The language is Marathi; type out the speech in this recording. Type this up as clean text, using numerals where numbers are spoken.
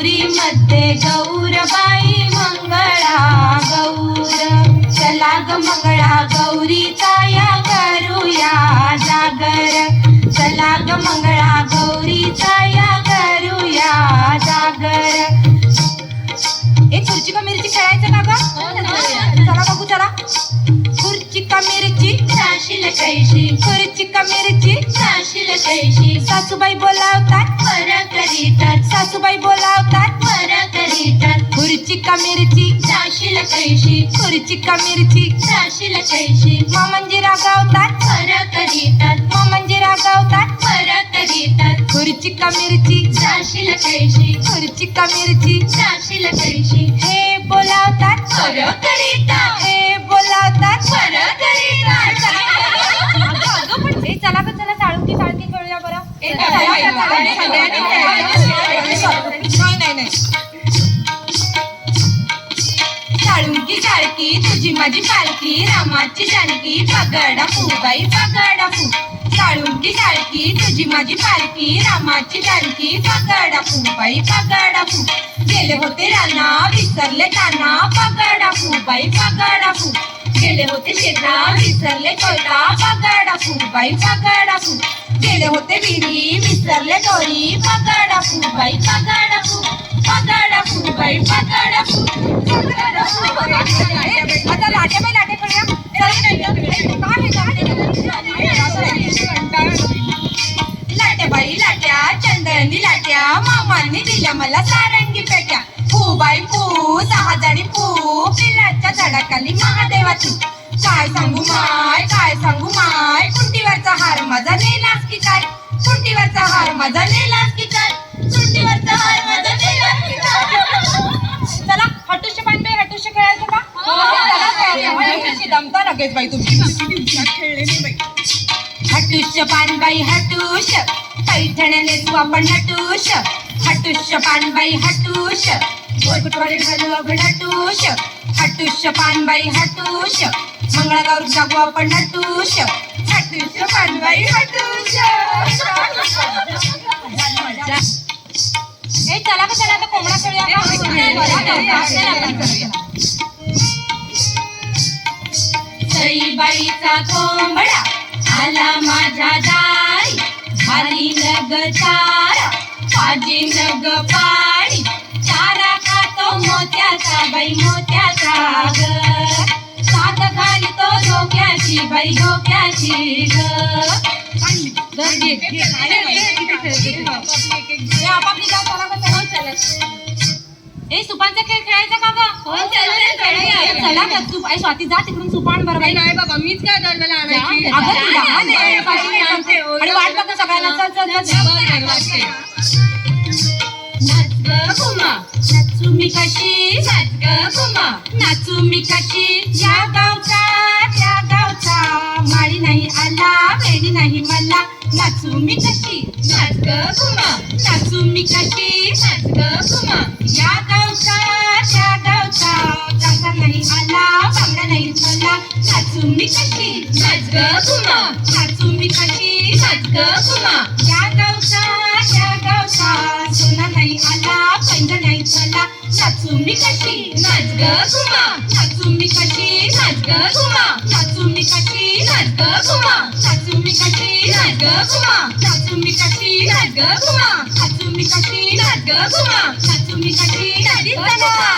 गौरी मध्ये गौरबाई मंगळा गौर. चला ग मंगळा गौरीचा या करूया जागर. चला ग मंगळा गौरीचा या करूया जागर. एक खुर्ची का मिरची खेळायचं का ग? चला बघू चला. खुर्ची का मिरची साशील कैशी, खुर्ची का मिरची साशील कैशी. सासूबाई बोलावतात बरं करीतात, सासूबाई बोलावतात. बरं करीतात. खुर्ची का मिरची साशील कैशी, खुर्ची का मिरची साशील कैशी. मामंजी रागावतात बरं करीतात, मामंजी रागावतात. बरं करीतात. खुर्ची का मिरची साशील कैशी, खुर्ची का मिरची साशील कैशी. हे बोलावतात बरं करीतात, हे बोलावतात. बरं करीतात. अगं पण हे चला ग चला साळुंकी साळुंकी खेळूया बरं. नाही साळुंकी साळकी तुझी माझी पालकी रामाची जानकी पगडा फुबाई पगडा फू. साळुंकी साळकी तुझी माझी पालकी रामाची जानकी पगडा फुबाई पगडा फू. गेले होते राना विसरले ताना पगडा फुबाई पगडा फू. गेले होते शेता विसरले कोयता पगडा फुबाई पगडा फू. गेले होते विहिरी विसरले दोरी पगडा फुबाई पगडा फू. पगडा फुबाई पगडा फू. पगडा फुबाई. आता लाट्या बाई लाट्या खेळूया. लाट्या बाई लाट्या चंदनी लाट्या मामांनी दिल्या मला सारंगी पेट्या. फुबाई फू 6 जणी फू पिलाच्या झाडाखाली महादेवाची. काय सांगू माय कुंटीवरचा हार माझा नेलास की काय. कुंटीवरचा हार माझा नेलास की काय. कुंटीवरचा हार माझा नेलास की काय. चला हटुष्य पानबाई हटुष्य खेळायचं का? दमता लगेच बाई तुम्ही. हटुष्य पानबाई हटुष पैठण्याने तू आपण हटुष. हटुष्य पानबाई हटुष बोटकडे घालू आपण हटुष. हटुष्य पानबाई हटुष मंगळागौर जागू आपण हटुष. हटुष्य पानबाई हटुष. ए चला का चला आता कोंबडा खेळूया. सईबाईचा कोंबडा आला माझ्या दारी. आली नग चारा पाजी नग पाणी. चारा खातो मोत्याचा बाई मोत्याचा ग. सात घालतो धोक्याची बाई धोक्याची ग. ए सुपांचा खेळ खेळायचा का ग? चला का तू आई स्वाती जा तिकडून सुपान बरोबर. नाही बाबा मीच काय दरवेळेला आणायची. अगं तू लहान आहे. आणि वाट बघ सगळ्यांना. चल नाच ग घुमा नाचू मी कशी. नाच ग घुमा नाचू मी कशी. या गावचा त्या गावचा माळी नाही आला वेणी नाही मला. नाचू मी कशी. नाच ग घुमा नाचू मी कशी. नाच ग घुमा या गावचा त्या गावचा जागा नाही आला बांगडा नाही मला. नाचू मी कशी. नाच ग घुमा नाचू मी कशी. नाच ग घुमा या गावचा त्या गावचा सोना नाही आला पैंजा नाही चला. नाचू मी कशी. नाच ग घुमा नाचू मी कशी. नाच ग घुमा नाचू मी कशी. नाच ग घुमा नाचू मी कशी. नाच ग घुमा नाचू मी कशी. नाच ग घुमा नाचू मी कशी. नाच ग घुमा नाचू मी कशी. नाच ग घुमा.